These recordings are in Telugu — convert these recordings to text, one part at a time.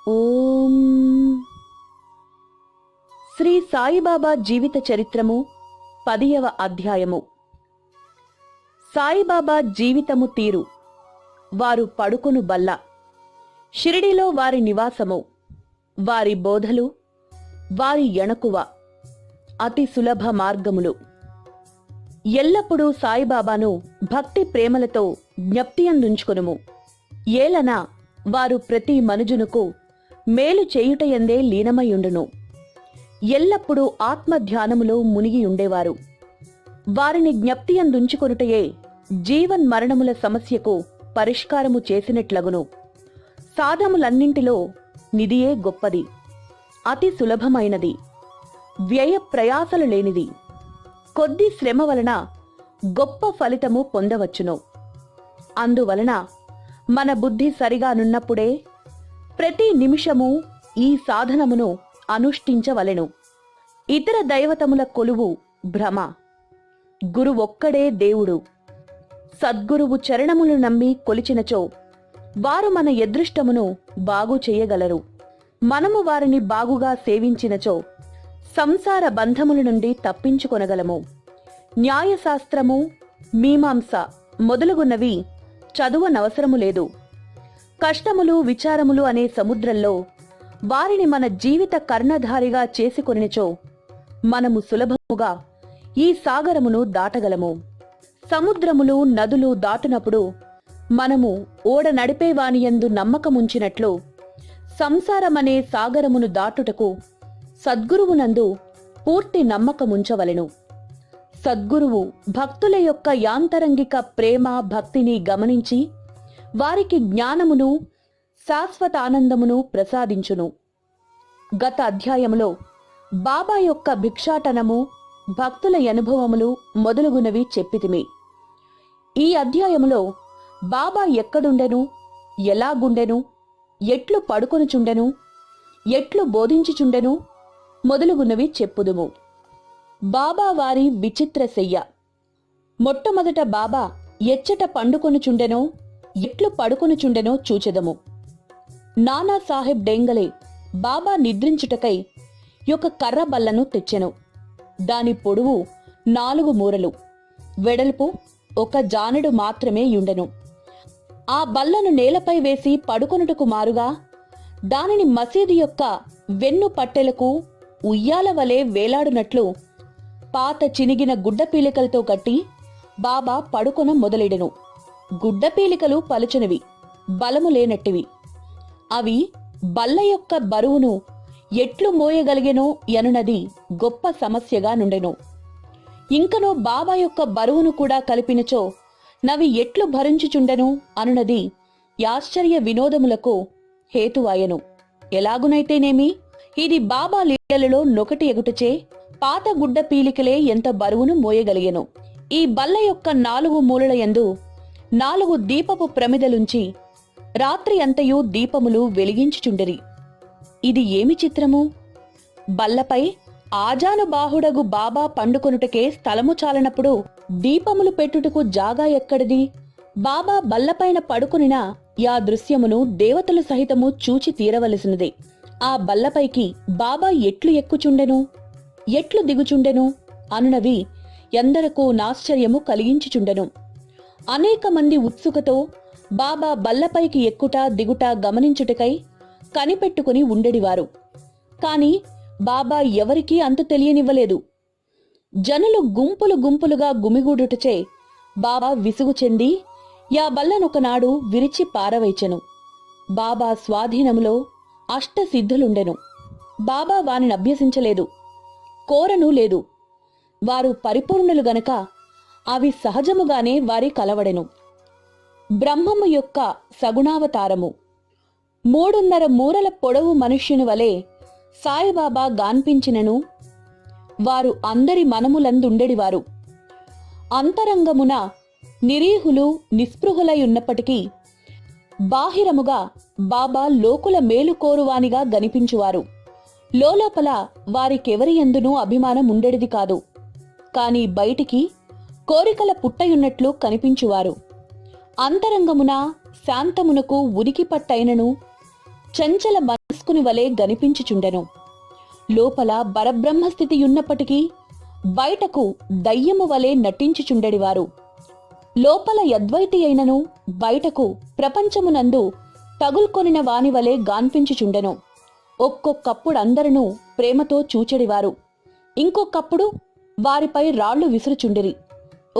ఓం శ్రీ సాయిబాబా జీవిత చరిత్రము 10వ అధ్యాయము. సాయిబాబా జీవితము తీరు. వారు పడుకొను బల్ల. షిరిడిలో వారి నివాసము. వారి బోధలు, వారి ఎణకువ, అతి సులభ మార్గములు. ఎల్లప్పుడూ సాయిబాబాను భక్తి ప్రేమలతో జ్ఞప్తియందుంచుకొనుము. ఏలన వారు ప్రతి మనుజునకు మేలు చేయుటయందే లీనమయుండును. ఎల్లప్పుడూ ఆత్మధ్యానములో మునిగియుండేవారు. వారిని జ్ఞప్తియందుంచుకొనుటయే జీవన్మరణముల సమస్యకు పరిష్కారము చేసినట్లగును. సాధములన్నింటిలో నిదియే గొప్పది, అతి సులభమైనది, వ్యయ ప్రయాసలు లేనిది. కొద్ది శ్రమ వలన గొప్ప ఫలితము పొందవచ్చును. అందువలన మన బుద్ధి సరిగానున్నప్పుడే ప్రతి నిమిషము ఈ సాధనమును అనుష్ఠించవలెను. ఇతర దైవతముల కొలువు భ్రమ. గురువొక్కడే దేవుడు. సద్గురువు చరణములు నమ్మి కొలిచినచో వారు మన అదృష్టమును బాగు చేయగలరు. మనము వారిని బాగుగా సేవించినచో సంసార బంధముల నుండి తప్పించుకొనగలము. న్యాయశాస్త్రము, మీమాంస మొదలుగున్నవి చదువనవసరము లేదు. కష్టములు, విచారములు అనే సముద్రంలో వారిని మన జీవిత కర్ణధారిగా చేసుకొనిచో మనము సులభముగా ఈ సాగరమును దాటగలము. సముద్రములు, నదులు దాటునప్పుడు మనము ఓడ నడిపేవానియందు నమ్మకముంచినట్లు సంసారమనే సాగరమును దాటుటకు సద్గురువునందు పూర్తి నమ్మకముంచవలెను. సద్గురువు భక్తుల యొక్క యాంతరంగిక ప్రేమ, భక్తిని గమనించి వారికి జ్ఞానమును, శాశ్వత ఆనందమును ప్రసాదించును. గత అధ్యాయములో బాబా యొక్క భిక్షాటనము, భక్తుల అనుభవములు మొదలుగునవి చెప్పితిమి. ఈ అధ్యాయములో బాబా ఎక్కడుండెను, ఎలాగుండెను, ఎట్లు పడుకొనుచుండెను, ఎట్లు బోధించుచుండెను మొదలుగున్నవి చెప్పుదుము. బాబా వారి విచిత్ర శయ్య. మొట్టమొదట బాబా ఎచ్చట పండుకొనుచుండెనో, ఎట్లు పడుకొనుచుండెనో చూచెదము. నానాసాహెబ్ డేంగలే బాబా నిద్రించుటకై యొక్క కర్ర బల్లను తెచ్చెను. దాని పొడవు 4 మూరలు, వెడల్పు 1 జానెడు మాత్రమే యుండెను. ఆ బల్లను నేలపై వేసి పడుకొనుటకు మారుగా దానిని మసీదు యొక్క వెన్ను పట్టెలకు ఉయ్యాల వలె వేలాడునట్లు పాత చినిగిన గుడ్డపీలికలతో కట్టి బాబా పడుకొన మొదలెడెను. గుడ్డపీలికలు పలుచనివి, బలము లేనట్టివి. అవి బల్ల యొక్క బరువును ఎట్లు మోయగలిగెనో యనునది గొప్ప సమస్యగా నుండెను. ఇంకనో బాబా యొక్క బరువును కూడా కలిపినచో నవి ఎట్లు భరించుచుండెను అనునది ఆశ్చర్య వినోదములకు హేతువాయెను. ఎలాగునైతేనేమి ఇది బాబా లీలలలో నొకటి ఎగుటచే పాత గుడ్డ పీలికలే ఎంత బరువును మోయగలిగెను. ఈ బల్ల యొక్క 4 మూలల యందు 4 దీపపు ప్రమిదలుంచి రాత్రి అంతయు దీపములు వెలిగించుచుండిరి. ఇది ఏమి చిత్రము! బల్లపై ఆజానుబాహుడగు బాబా పండుకొనుటకే స్థలము చాలనప్పుడు దీపములు పెట్టుటకు జాగా ఎక్కడిది? బాబా బల్లపైన పడుకునిన యా దృశ్యమును దేవతలు సహితము చూచి తీరవలసినదే. ఆ బల్లపైకి బాబా ఎట్లు ఎక్కుచుండెను, ఎట్లు దిగుచుండెను అనునవి ఎందరకు నాశ్చర్యము కలిగించుచుండెను. అనేక మంది ఉత్సుకతో బాబా బల్లపైకి ఎక్కుట దిగుట గమనించుటకై కనిపెట్టుకుని ఉండెడివారు. కాని బాబా ఎవరికీ అంతు తెలియనివ్వలేదు. జనులు గుంపులు గుంపులుగా గుమిగూడుటచే బాబా విసుగు చెంది యా బల్లనొకనాడు విరిచి పారవైచెను. బాబా స్వాధీనములో అష్టసిద్ధులుండెను. బాబా వానిని అభ్యసించలేదు, కోరను లేదు. వారు పరిపూర్ణులు గనక అవి సహజముగానే వారి కలవడెను. బ్రహ్మము యొక్క సగుణావతారము. 3.5 మూరల పొడవు మనుష్యుని వలె సాయిబాబా గాన్పించినను వారు అందరి మనములందుండెడివారు. అంతరంగమున నిరీహులు, నిస్పృహులై ఉన్నప్పటికీ బాహిరముగా బాబా లోకుల మేలు కోరువానిగా గనిపించువారు. లోలోపల వారికెవరి యందునూ అభిమానం ఉండేది కాదు. కాని బయటికి కోరికల పుట్టయున్నట్లు కనిపించువారు. అంతరంగమున శాంతమునకు ఉనికి పట్టైనను చంచల మనస్సు తీసుకుని వలె గనిపించుచుండెను. లోపల పరబ్రహ్మస్థితి ఉన్నప్పటికీ బయటకు దయ్యము వలె నటించుచుండెడివారు. లోపల యద్వైతి అయినను బయటకు ప్రపంచమునందు తగుల్కొనిన వాని వలె గాన్పించుచుండెను. ఒక్కొక్కప్పుడందరూ ప్రేమతో చూచెడివారు, ఇంకొకప్పుడు వారిపై రాళ్లు విసురుచుండిరి.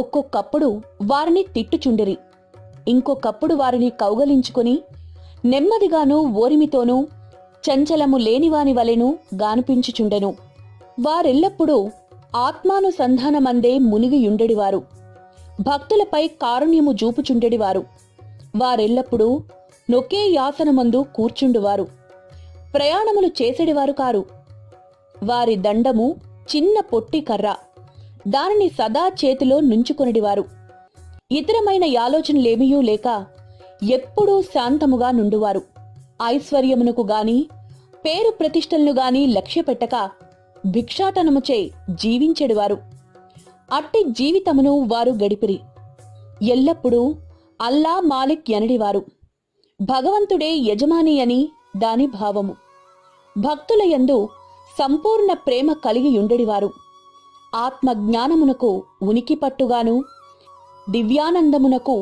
ఒక్కొక్కప్పుడు వారిని తిట్టుచుండిరి, ఇంకొకప్పుడు వారిని కౌగలించుకుని నెమ్మదిగాను ఓరిమితోనూ చంచలము లేనివాని వలెను గానిపించుచుండెను. వారెల్లప్పుడూ ఆత్మానుసంధానమందే మునిగియుండెడివారు. భక్తులపై కారుణ్యము జూపుచుండెడివారు. వారెల్లప్పుడూ నొకే యాసనమందు కూర్చుండువారు. ప్రయాణములు చేసెడివారు కారు. వారి దండము చిన్న పొట్టి కర్ర, దానిని సదా చేతిలో నుంచుకొనిడివారు. ఇతరమైన ఆలోచనలేమియూ లేక ఎప్పుడూ శాంతముగా నుండువారు. ఐశ్వర్యమునకు గాని పేరు ప్రతిష్టలను గాని లక్ష్యపెట్టక భిక్షాటనముచే జీవించెడివారు. అట్టి జీవితమును వారు గడిపిరి. ఎల్లప్పుడూ అల్లా మాలిక్ ఎనడివారు. భగవంతుడే యజమాని అని దాని భావము. భక్తుల యందు సంపూర్ణ ప్రేమ కలిగియుండెడివారు. ఆత్మజ్ఞానమునకు ఉనికి పట్టుగాను దివ్యానందమునకు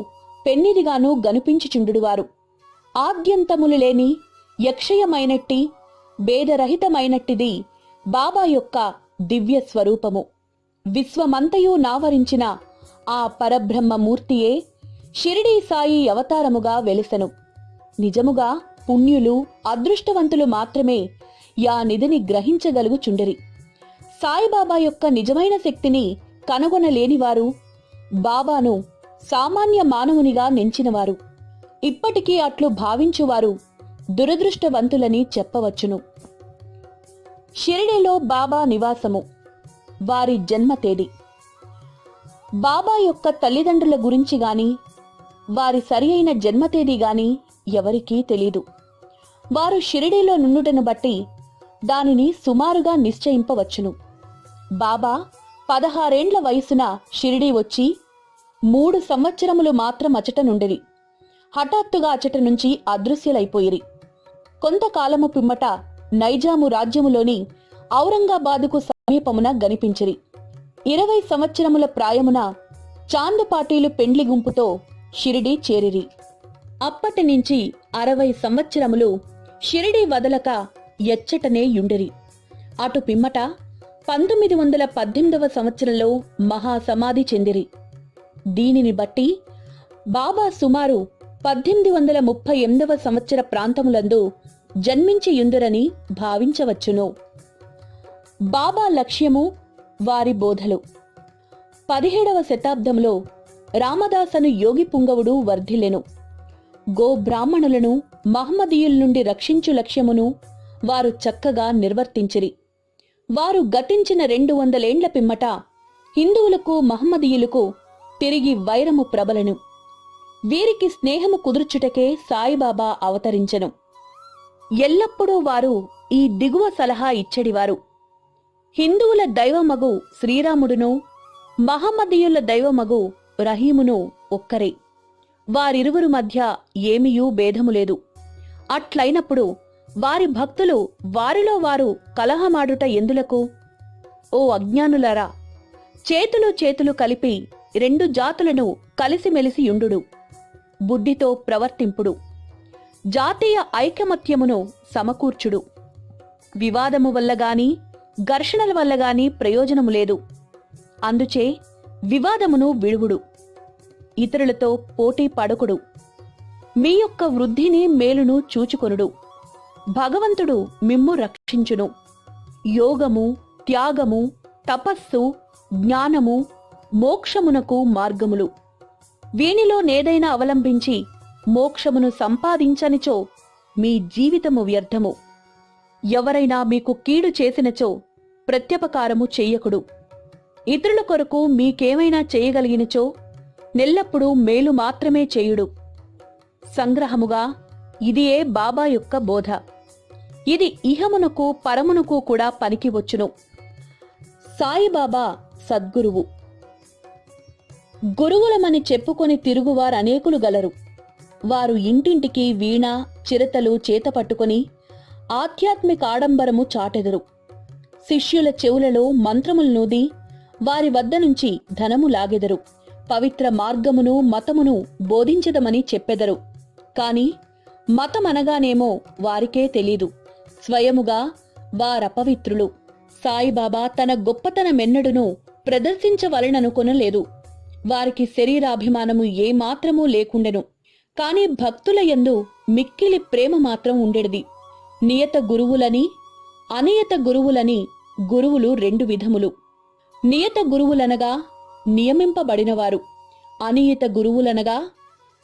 పెన్నిదిగాను గనిపించుచుండువారు. ఆద్యంతములు లేని యక్షయమైనట్టి భేదరహితమైనట్టిది బాబా యొక్క దివ్య స్వరూపము. విశ్వమంతయు నావరించిన ఆ పరబ్రహ్మమూర్తియే షిరిడీ సాయి అవతారముగా వెలిసెను. నిజముగా పుణ్యులు అదృష్టవంతులు మాత్రమే యా నిధిని గ్రహించగలుగుచుండిరి. సాయిబాబా యొక్క నిజమైన శక్తిని కనుగొనలేనివారు బాబాను సామాన్య మానవునిగా నెంచినవారు. ఇప్పటికీ అట్లు భావించువారు దురదృష్టవంతులని చెప్పవచ్చును. షిరిడీలో బాబా నివాసము, వారి జన్మ తేదీ. బాబా యొక్క తల్లిదండ్రుల గురించి గాని వారి సరి అయిన జన్మ తేదీ గాని ఎవరికీ తెలీదు. వారు షిరిడీలో నుండుటను బట్టి దానిని సుమారుగా నిశ్చయింపవచ్చును. బాబా 16 వయసున షిరిడీ వచ్చి 3 సంవత్సరములు మాత్రం అచట నుండిరి. హఠాత్తుగా అచట నుంచి అదృశ్యులైపోయిరి. కొంతకాలము పిమ్మట నైజాము రాజ్యములోని ఔరంగాబాదుకు సమీపమున గనిపించిరి. 20 సంవత్సరముల ప్రాయమున చాందుపాటీలు పెండ్లి గుంపుతో షిరిడీ చేరిరి. అప్పటి నుంచి 60 సంవత్సరములు షిరిడీ వదలక ఎచ్చటనే యుండిరి. అటు పిమ్మట 1918వ సంవత్సరంలో మహాసమాధి చెందిరి. దీనిని బట్టి బాబా సుమారు 1838వ సంవత్సర ప్రాంతములందు జన్మించి యుందురని భావించవచ్చును. బాబా లక్ష్యము, వారి బోధలు. 17వ శతాబ్దంలో రామదాసను యోగి పుంగవుడు వర్ధిల్లెను. గోబ్రాహ్మణులను మహమ్మదీయుల నుండి రక్షించు లక్ష్యమును వారు చక్కగా నిర్వర్తించిరి. వారు గతించిన 200 ఏండ్ల పిమ్మట హిందువులకు మహమ్మదీయులకు తిరిగి వైరము ప్రబలెను. వీరికి స్నేహము కుదుర్చుటకే సాయిబాబా అవతరించెను. ఎల్లప్పుడూ వారు ఈ దిగువ సలహా ఇచ్చెడివారు. హిందువుల దైవమగు శ్రీరాముడును మహమ్మదీయుల దైవమగు రహీమును ఒక్కరే. వారిరువురు మధ్య ఏమియూ భేదము లేదు. అట్లైనప్పుడు వారి భక్తులు వారిలో వారు కలహమాడుట ఎందులకు? ఓ అజ్ఞానులారా, చేతులు కలిపి 2 జాతులను కలిసిమెలిసి యుండుడు, బుద్ధితో ప్రవర్తింపుడు, జాతీయ ఐకమత్యమును సమకూర్చుడు. వివాదము వల్ల గాని ఘర్షణల వల్ల గాని ప్రయోజనము లేదు. అందుచే వివాదమును విడువుడు, ఇతరులతో పోటీ పడకుడు, మీ యొక్క వృద్ధిని మేలును చూచుకొనుడు. భగవంతుడు మిమ్ము రక్షించును. యోగము, త్యాగము, తపస్సు, జ్ఞానము, మోక్షమునకు మార్గములు. వీనిలో నేదైనా అవలంబించి మోక్షమును సంపాదించనిచో మీ జీవితము వ్యర్థము. ఎవరైనా మీకు కీడు చేసినచో ప్రత్యుపకారము చెయ్యకుడు. ఇతరుల కొరకు మీకేమైనా చేయగలిగినచో నెల్లప్పుడూ మేలు మాత్రమే చేయుడు. సంగ్రహముగా ఇదియే బాబా యొక్క బోధ. ఇది ఇహమునకు పరమునకు కూడా పనికివచ్చును. సాయిబాబా సద్గురువు. గురువులమని చెప్పుకొని తిరుగువారనేకులు గలరు. వారు ఇంటింటికి వీణ చిరతలు చేత పట్టుకొని ఆధ్యాత్మిక ఆడంబరము చాటెదరు. శిష్యుల చెవులలో మంత్రములు నూది వారి వద్ద నుంచి ధనము లాగెదరు. పవిత్ర మార్గమును మతమును బోధించదమని చెప్పెదరు. కాని మతమనగానేమో వారికే తెలీదు. స్వయముగా వారపవిత్రులు. సాయిబాబా తన గొప్పతనమెన్నడును ప్రదర్శించవలననుకొనలేదు. వారికి శరీరాభిమానము ఏమాత్రమూ లేకుండెను. కాని భక్తుల యందు మిక్కిలి ప్రేమ మాత్రం ఉండెడిది. నియత గురువులని అనియత గురువులని గురువులు రెండు విధములు. నియత గురువులనగా నియమింపబడినవారు. అనియత గురువులనగా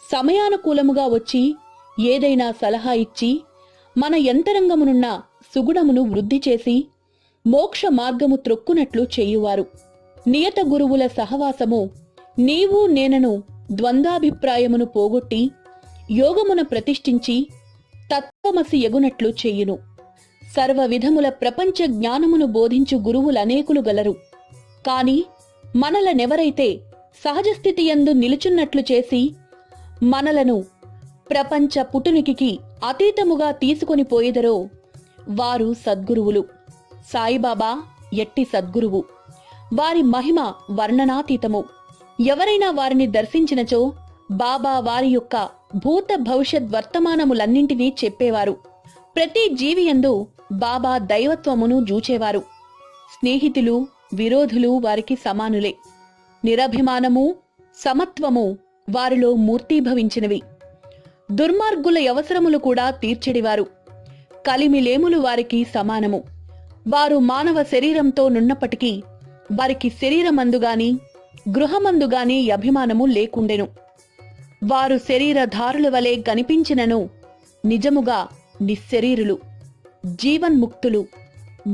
సమయానుకూలముగా వచ్చి ఏదైనా సలహా ఇచ్చి మన యంతరంగమునున్న సుగుణమును వృద్ధి చేసి మోక్ష మార్గము త్రొక్కునట్లు చేయువారు. నియత గురువుల సహవాసము నీవు నేనను ద్వంద్వాభిప్రాయమును పోగొట్టి యోగమున ప్రతిష్ఠించి తత్వమసి ఎగునట్లు చెయ్యును. సర్వ విధముల ప్రపంచ జ్ఞానమును బోధించు గురువులనేకులు గలరు. కాని మనలనెవరైతే సహజస్థితి యందు నిలుచున్నట్లు చేసి మనలను ప్రపంచ పుటునికికి అతీతముగా తీసుకొని పోయిదరో వారు సద్గురువులు. సాయిబాబా ఎట్టి సద్గురువు. వారి మహిమ వర్ణనాతీతము. ఎవరైనా వారిని దర్శించినచో బాబా వారి యొక్క భూత భవిష్యత్ వర్తమానములన్నింటినీ చెప్పేవారు. ప్రతి జీవియందు బాబా దైవత్వమును జూచేవారు. స్నేహితులు విరోధులు వారికి సమానులే. నిరభిమానము సమత్వము వారిలో మూర్తీభవించినవి. దుర్మార్గుల అవసరములు కూడా తీర్చెడివారు. కలిమిలేములు వారికి సమానము. వారు మానవ శరీరంతో నున్నప్పటికీ వారికి శరీరమందుగాని గృహమందుగాని అభిమానము లేకుండెను. వారు శరీరధారుల వలె కనిపించినను నిజముగా నిశ్శరీరులు, జీవన్ముక్తులు.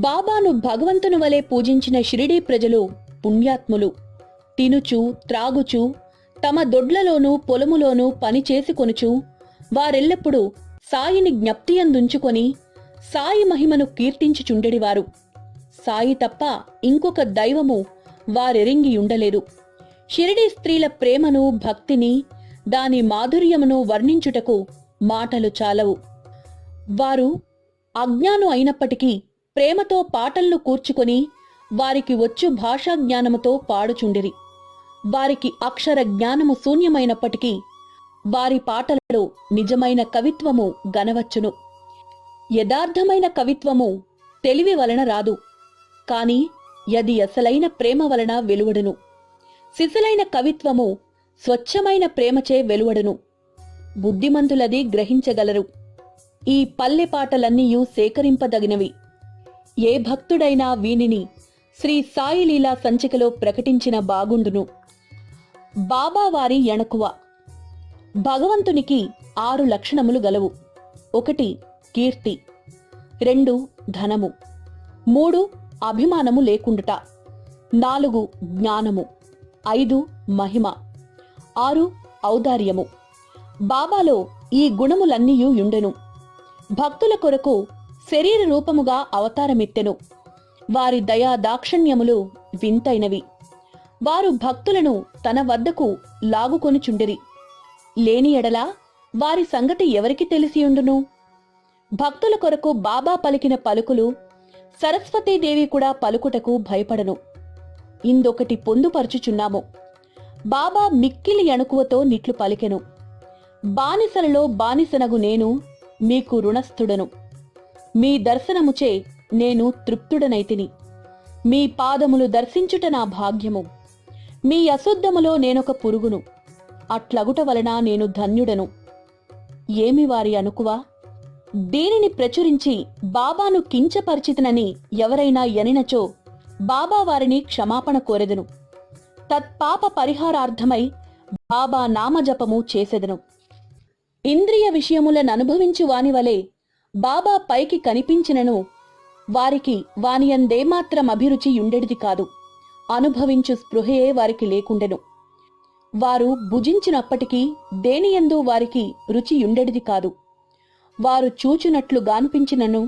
బాబాను భగవంతుని వలె పూజించిన షిరిడీ ప్రజలు పుణ్యాత్ములు. తినుచు త్రాగుచు తమ దొడ్లలోనూ పొలములోనూ పని చేసుకొనుచు వారెల్లప్పుడూ సాయిని జ్ఞప్తియందుంచుకొని సాయి మహిమను కీర్తించుచుండెడివారు. సాయి తప్ప ఇంకొక దైవము వారెరింగియుండలేదు. షిరిడీ స్త్రీల ప్రేమను భక్తిని దాని మాధుర్యమును వర్ణించుటకు మాటలు చాలవు. వారు అజ్ఞాను అయినప్పటికీ ప్రేమతో పాటలను కూర్చుకొని వారికి వచ్చు భాషా జ్ఞానముతో పాడుచుండిరి. వారికి అక్షర జ్ఞానము శూన్యమైనప్పటికీ వారి పాటలలో నిజమైన కవిత్వము గనవచ్చును. యథార్థమైన కవిత్వము తెలివి వలన రాదు, కాని యది అసలైన ప్రేమ వలన వెలువడును. సిసలైన కవిత్వము స్వచ్ఛమైన ప్రేమచే వెలువడును. బుద్ధిమంతులది గ్రహించగలరు. ఈ పల్లె పాటలన్నీయూ సేకరింపదగినవి. ఏ భక్తుడైనా వీనిని శ్రీ సాయి లీలా సంచికలో ప్రకటించిన బాగుండును. బాబావారి ఎణకువ. భగవంతునికి 6 లక్షణములు గలవు. 1 కీర్తి, 2 ధనము, 3 అభిమానము లేకుండుట, 4 జ్ఞానము, 5 మహిమ, 6 ఔదార్యము. బాబాలో ఈ గుణములన్నీయూ యుండెను. భక్తుల కొరకు శరీర రూపముగా అవతారమెత్తెను. వారి దయా దాక్షణ్యములు వింతైనవి. వారు భక్తులను తన వద్దకు లాగుకొనుచుండిరి. లేని ఎడల వారి సంగతి ఎవరికి తెలిసియుండును? భక్తుల కొరకు బాబా పలికిన పలుకులు సరస్వతీదేవి కూడా పలుకుటకు భయపడను. ఇందొకటి పొందుపరుచుచున్నాము. బాబా మిక్కిలి అణుకువతో నిట్లు పలికెను. బానిసలలో బానిసనగు నేను మీకు రుణస్థుడను. మీ దర్శనముచే నేను తృప్తుడనైతిని. మీ పాదములు దర్శించుట నా భాగ్యము. మీ అశుద్ధములో నేనొక పురుగును. అట్లగుట వలన నేను ధన్యుడను. ఏమి వారి అనుకువా? దీనిని ప్రచురించి బాబాను కించపరిచితనని ఎవరైనా ఎనినచో బాబా వారిని క్షమాపణ కోరెదను. తత్పాప పరిహారార్థమై బాబా నామజపము చేసెదను. ఇంద్రియ విషయములననుభవించు వానివలే బాబా పైకి కనిపించినను వారికి వానియందేమాత్రం అభిరుచి యుండెడిది కాదు. అనుభవించు స్పృహయే వారికి లేకుండెను. వారు భుజించినప్పటికీ దేనియందు వారికి రుచి యుండెడిది కాదు. వారు చూచునట్లు గాన్పించినను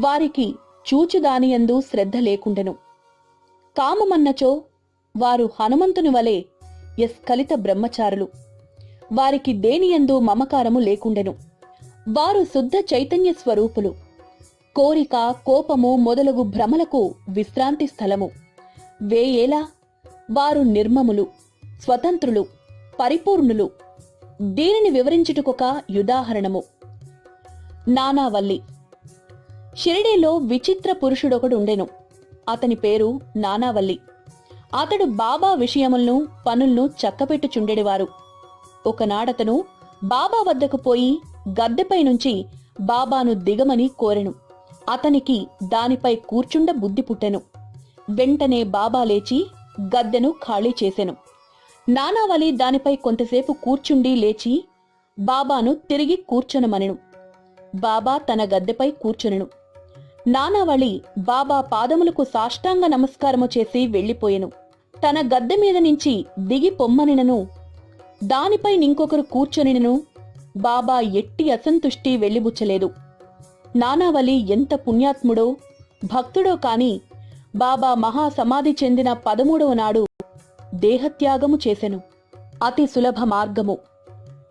వారికి చూచుదానియందు శ్రద్ధ లేకుండెను. కామమన్నచో వారు హనుమంతుని వలె యస్కలిత బ్రహ్మచారులు. వారికి దేనియందు మమకారము లేకుండెను. వారు శుద్ధ చైతన్య స్వరూపులు. కోరిక, కోపము మొదలగు భ్రమలకు విశ్రాంతి స్థలము. వేయేలా వారు నిర్మములు, స్వతంత్రులు, పరిపూర్ణులు. దీనిని వివరించుటకొక ఉదాహరణము. నానావల్లి. షిరిడీలో విచిత్ర పురుషుడొకడుండెను. అతని పేరు నానావల్లి. అతడు బాబా విషయములను, పనులను చక్కపెట్టుచుండెడివారు. ఒకనాడతను బాబా వద్దకు పోయి గద్దెపై నుంచి బాబాను దిగమని కోరెను. అతనికి దానిపై కూర్చుండ బుద్ధి పుట్టెను. వెంటనే బాబా లేచి గద్దెను ఖాళీ చేసెను. నానావలి దానిపై కొంతసేపు కూర్చుండి లేచి బాబాను తిరిగి కూర్చొనమనెను. బాబా తన గద్దెపై కూర్చునెను. నానావళి బాబా పాదములకు సాష్టాంగ నమస్కారము చేసి వెళ్లిపోయెను. తన గద్దె మీద నుంచి దిగి పొమ్మనినను, దానిపై ఇంకొకరు కూర్చొనినను బాబా ఎట్టి అసంతుష్టి వెళ్లిబుచ్చలేదు. నానావలి ఎంత పుణ్యాత్ముడో, భక్తుడో కాని బాబా మహాసమాధి చెందిన 13వ నాడు దేహత్యాగము చేసెను. అతి సులభ మార్గము.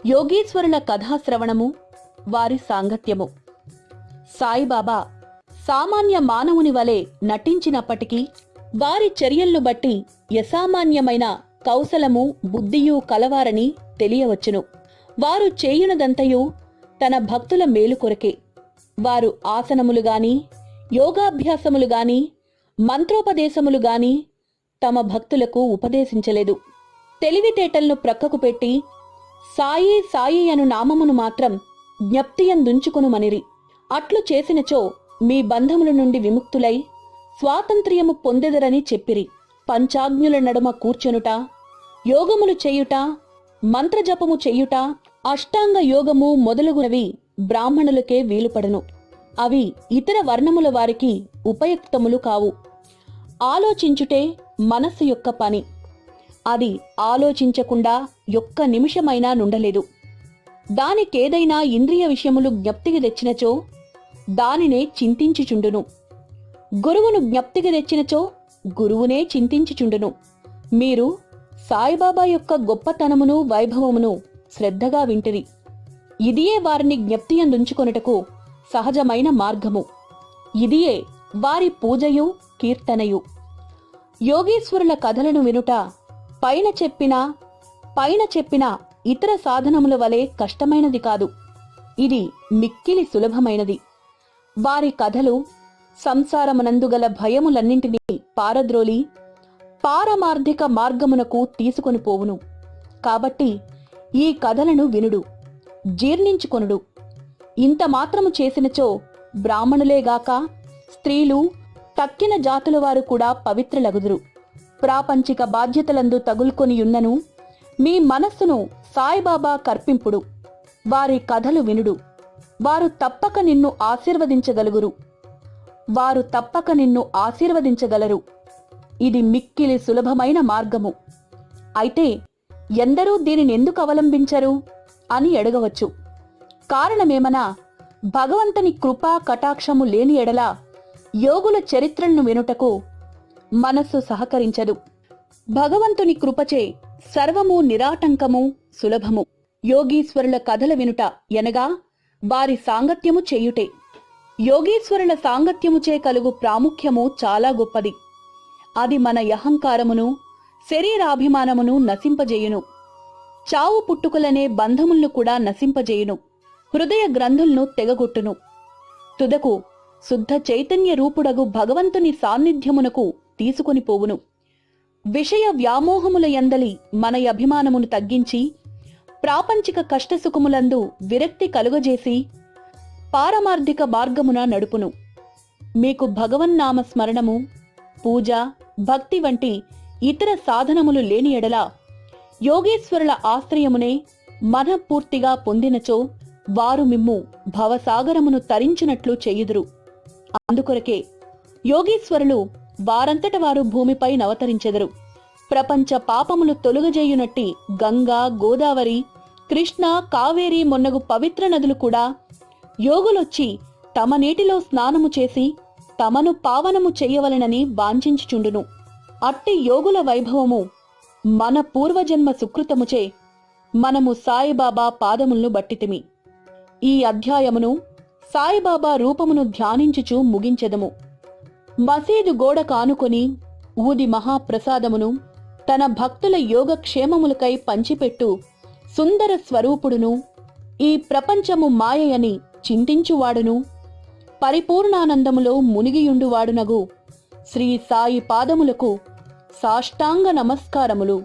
యోగీశ్వరుల కథాశ్రవణము, వారి సాంగత్యము. సాయిబాబా సామాన్య మానవుని వలె నటించినప్పటికీ వారి చర్యలను బట్టి యసామాన్యమైన కౌశలము, బుద్ధియు కలవారని తెలియవచ్చును. వారు చేయునదంతయు తన భక్తుల మేలు కొరకే. వారు ఆసనములు గాని, యోగాభ్యాసములు గాని, మంత్రోపదేశములు గాని తమ భక్తులకు ఉపదేశించలేదు. తెలివితేటలను ప్రక్కకు పెట్టి సాయి సాయి అను నామమును మాత్రం జ్ఞప్తియందుంచుకొనుమనిరి. అట్లు చేసినచో మీ బంధముల నుండి విముక్తులై స్వాతంత్ర్యము పొందెదరని చెప్పిరి. పంచాజ్ఞుల నడుమ కూర్చొనుట, యోగములు చేయుట, మంత్రజపము చెయ్యుట, అష్టాంగ యోగము మొదలగునవి బ్రాహ్మణులకే వీలుపడను. అవి ఇతర వర్ణముల వారికి ఉపయుక్తములు కావు. ఆలోచించుటే మనస్సు యొక్క పని. అది ఆలోచించకుండా ఒక్క నిమిషమైనా నుండలేదు. దానికేదైనా ఇంద్రియ విషయములు జ్ఞప్తికి తెచ్చినచో దానినే చింతించుచుండును. గురువును జ్ఞప్తికి తెచ్చినచో గురువునే చింతించుచుండును. మీరు సాయిబాబా యొక్క గొప్పతనమును, వైభవమును శ్రద్ధగా వింటిరి. ఇదియే వారిని జ్ఞప్తియందుంచుకొనుటకు సహజమైన మార్గము. ఇదియే వారి పూజయు, కీర్తనయు. యోగీశ్వరుల కథలను వినుట పైన చెప్పిన ఇతర సాధనముల వలె కష్టమైనది కాదు. ఇది మిక్కిలి సులభమైనది. వారి కథలు సంసారమునందుగల భయములన్నింటినీ పారద్రోలి పారమార్థిక మార్గమునకు తీసుకొని పోవును. కాబట్టి ఈ కథలను వినుడు, జీర్ణించుకొనుడు. ఇంత మాత్రము చేసినచో బ్రాహ్మణులేగాక స్త్రీలు, తక్కిన జాతుల వారు కూడా పవిత్రులగుదురు. ప్రాపంచిక బాధ్యతలందు తగులుకొనియున్నను మీ మనస్సును సాయిబాబా కర్పింపుడు. వారి కథలు వినుడు. వారు తప్పక నిన్ను ఆశీర్వదించగలరు. ఇది మిక్కిలి సులభమైన మార్గము. అయితే ఎందరూ దీనినెందుకు అవలంబించరు అని అడగవచ్చు. కారణమేమనా, భగవంతుని కృపా కటాక్షము లేని ఎడల యోగుల చరిత్రలను వినుటకు మనస్సు సహకరించదు. భగవంతుని కృపచే సర్వము నిరాటంకము, సులభము. యోగీశ్వరుల కథల వినుట ఎనగా వారి సాంగత్యము చేయుటే. యోగీశ్వరుల సాంగత్యముచే కలుగు ప్రాముఖ్యము చాలా గొప్పది. అది మన యహంకారమును, శరీరాభిమానమును నశింపజేయును. చావు పుట్టుకలనే బంధములను కూడా నశింపజేయును. హృదయ గ్రంథులను తెగగొట్టును. తుదకు శుద్ధ చైతన్య రూపుడగు భగవంతుని సాన్నిధ్యమునకు తీసుకొని పోవును. విషయ వ్యామోహముల యందలి మన అభిమానమును తగ్గించి ప్రాపంచిక కష్టసుఖములందు విరక్తి కలుగజేసి పారమార్థిక మార్గమున నడుపును. మీకు భగవన్నామ స్మరణము, పూజ, భక్తి వంటి ఇతర సాధనములు లేని ఎడల యోగేశ్వరుల ఆశ్రయమునే మనఃపూర్తిగా పొందినచో వారు మిమ్ము భవసాగరమును తరించినట్లు చేయుదురు. అందుకొరకే యోగీశ్వరులు వారంతట వారు భూమిపై నవతరించెదరు. ప్రపంచ పాపములు తొలుగజేయునట్టి గంగా, గోదావరి, కృష్ణ, కావేరి మొన్నగు పవిత్ర నదులు కూడా యోగులొచ్చి తమ నీటిలో స్నానము చేసి తమను పావనము చెయ్యవలెనని వాంఛించుచుండును. అట్టి యోగుల వైభవము మన పూర్వజన్మ సుకృతముచే మనము సాయిబాబా పాదములను బట్టితిమి. ఈ అధ్యాయమును సాయిబాబా రూపమును ధ్యానించుచు ముగించెదము. మసీదు గోడ కానుకొని ఊది మహాప్రసాదమును తన భక్తుల యోగక్షేమములకై పంచిపెట్టు సుందర స్వరూపుడును, ఈ ప్రపంచము మాయయని చింతించువాడును, పరిపూర్ణానందములో మునిగియుండువాడునగు శ్రీ సాయి పాదములకు సాష్టాంగ నమస్కారములు.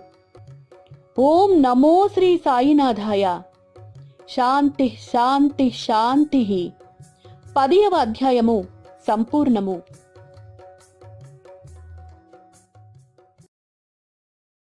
ఓం నమో శ్రీ సాయినాథాయ. శాంతి శాంతి శాంతి. 10వ అధ్యాయము సంపూర్ణము.